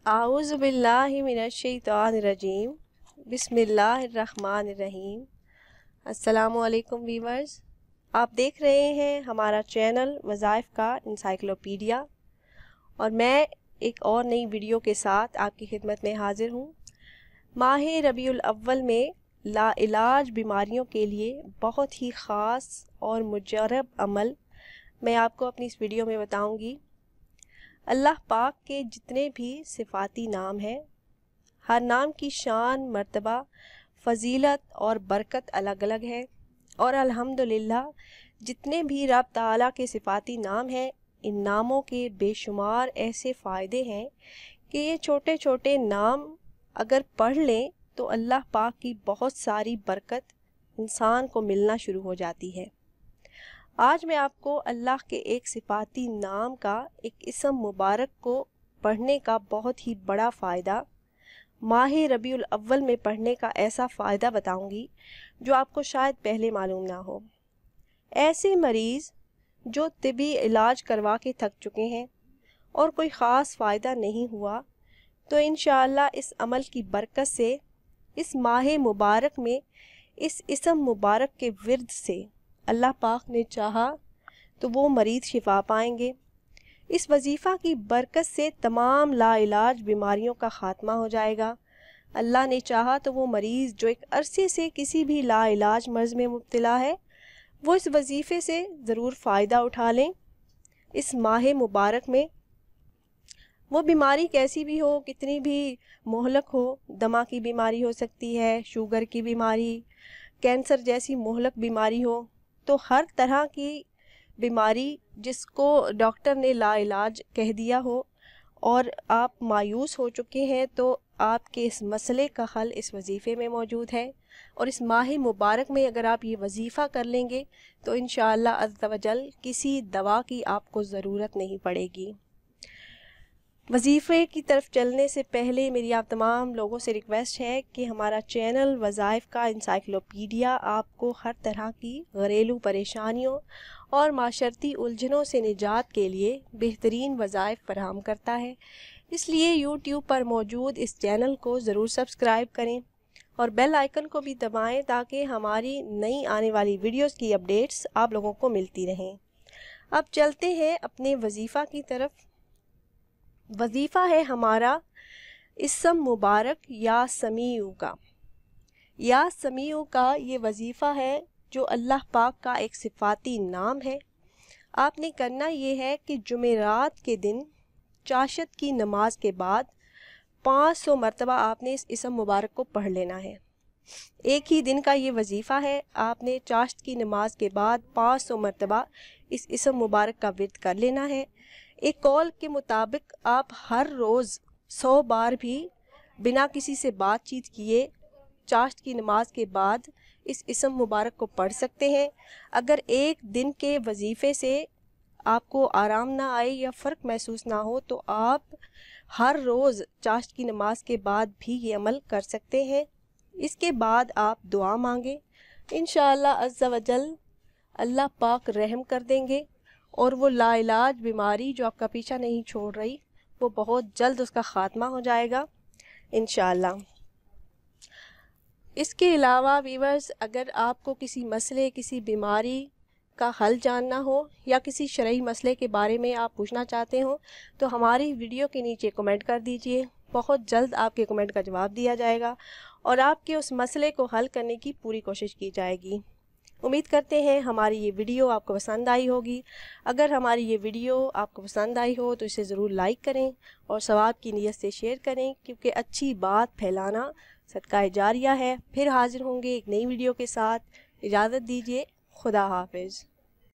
आऊज़ु बिल्लाहि मिनश्शैतानिर्रजीम बिस्मिल्लाहिर्रहमानिर्रहीम। अस्सलामुअलैकुम वीवर्स, आप देख रहे हैं हमारा चैनल वज़ाइफ का इंसाइक्लोपीडिया और मैं एक और नई वीडियो के साथ आपकी खिदमत में हाज़िर हूँ। माह रबीउल अव्वल में लाइलाज बीमारियों के लिए बहुत ही ख़ास और मुजर्रब अमल मैं आपको अपनी इस वीडियो में बताऊँगी। अल्लाह पाक के जितने भी सिफ़ाती नाम हैं, हर नाम की शान, मर्तबा, फ़जीलत और बरकत अलग अलग है और अल्हम्दुलिल्लाह जितने भी रब ताला के सिफ़ाती नाम हैं, इन नामों के बेशुमार ऐसे फ़ायदे हैं कि ये छोटे छोटे नाम अगर पढ़ लें तो अल्लाह पाक की बहुत सारी बरकत इंसान को मिलना शुरू हो जाती है। आज मैं आपको अल्लाह के एक सिफ़ाती नाम का एक इसम मुबारक को पढ़ने का बहुत ही बड़ा फ़ायदा, माह रबीउल अव्वल में पढ़ने का ऐसा फ़ायदा बताऊंगी जो आपको शायद पहले मालूम ना हो। ऐसे मरीज़ जो तिबी इलाज करवा के थक चुके हैं और कोई ख़ास फ़ायदा नहीं हुआ, तो इंशाअल्लाह इस अमल की बरकत से इस माह मुबारक में इस इसम मुबारक के विर्द से अल्लाह पाक ने चाहा तो वो मरीज़ शिफा पाएंगे। इस वजीफ़ा की बरकत से तमाम लाइलाज बीमारियों का ख़ात्मा हो जाएगा। अल्लाह ने चाहा तो वो मरीज़ जो एक अरसे से किसी भी लाइलाज मर्ज़ में मुब्तला है, वो इस वजीफ़े से ज़रूर फ़ायदा उठा लें। इस माह मुबारक में वो बीमारी कैसी भी हो, कितनी भी मोहलक हो, दमा की बीमारी हो सकती है, शुगर की बीमारी, कैंसर जैसी मोहलक बीमारी हो, तो हर तरह की बीमारी जिसको डॉक्टर ने लाइलाज कह दिया हो और आप मायूस हो चुके हैं, तो आपके इस मसले का हल इस वजीफ़े में मौजूद है। और इस माह मुबारक में अगर आप ये वजीफ़ा कर लेंगे तो इंशाअल्लाह अज़्ज़ व जल किसी दवा की आपको ज़रूरत नहीं पड़ेगी। वजीफ़े की तरफ चलने से पहले मेरी आप तमाम लोगों से रिक्वेस्ट है कि हमारा चैनल वज़ाइफ का इंसाइक्लोपीडिया आपको हर तरह की घरेलू परेशानियों और माशरती उलझनों से निजात के लिए बेहतरीन वज़ाइफ फराहम करता है। इसलिए यूट्यूब पर मौजूद इस चैनल को ज़रूर सब्सक्राइब करें और बेल आइकन को भी दबाएं ताकि हमारी नई आने वाली वीडियोज़ की अपडेट्स आप लोगों को मिलती रहें। अब चलते हैं अपने वजीफ़ा की तरफ। वजीफ़ा है हमारा इसम मुबारक या समीउ का। या समीउ का ये वजीफ़ा है जो अल्लाह पाक का एक सिफ़ाती नाम है। आपने करना ये है कि जुमेरात के दिन चाशत की नमाज के बाद 500 मरतबा आपने इस इसम मुबारक को पढ़ लेना है। एक ही दिन का ये वजीफ़ा है। आपने चाशत की नमाज के बाद 500 मरतबा इस इसम मुबारक का विर्द कर लेना है। एक कौल के मुताबिक आप हर रोज़ 100 बार भी बिना किसी से बातचीत किए चाशत की नमाज के बाद इस इसम मुबारक को पढ़ सकते हैं। अगर एक दिन के वजीफ़े से आपको आराम ना आए या फ़र्क महसूस ना हो तो आप हर रोज़ चाशत की नमाज के बाद भी ये अमल कर सकते हैं। इसके बाद आप दुआ मांगे, इंशाअल्लाह अज़्ज़ व जल अल्लाह पाक रहम कर देंगे और वो लाइलाज बीमारी जो आपका पीछा नहीं छोड़ रही, वो बहुत जल्द उसका ख़ात्मा हो जाएगा इंशाअल्लाह। इसके अलावा वीवर्स, अगर आपको किसी मसले, किसी बीमारी का हल जानना हो या किसी शरई मसले के बारे में आप पूछना चाहते हो तो हमारी वीडियो के नीचे कमेंट कर दीजिए। बहुत जल्द आपके कमेंट का जवाब दिया जाएगा और आपके उस मसले को हल करने की पूरी कोशिश की जाएगी। उम्मीद करते हैं हमारी ये वीडियो आपको पसंद आई होगी। अगर हमारी ये वीडियो आपको पसंद आई हो तो इसे ज़रूर लाइक करें और सवाब की नीयत से शेयर करें, क्योंकि अच्छी बात फैलाना सदका जारिया है। फिर हाजिर होंगे एक नई वीडियो के साथ। इजाज़त दीजिए। खुदा हाफिज़।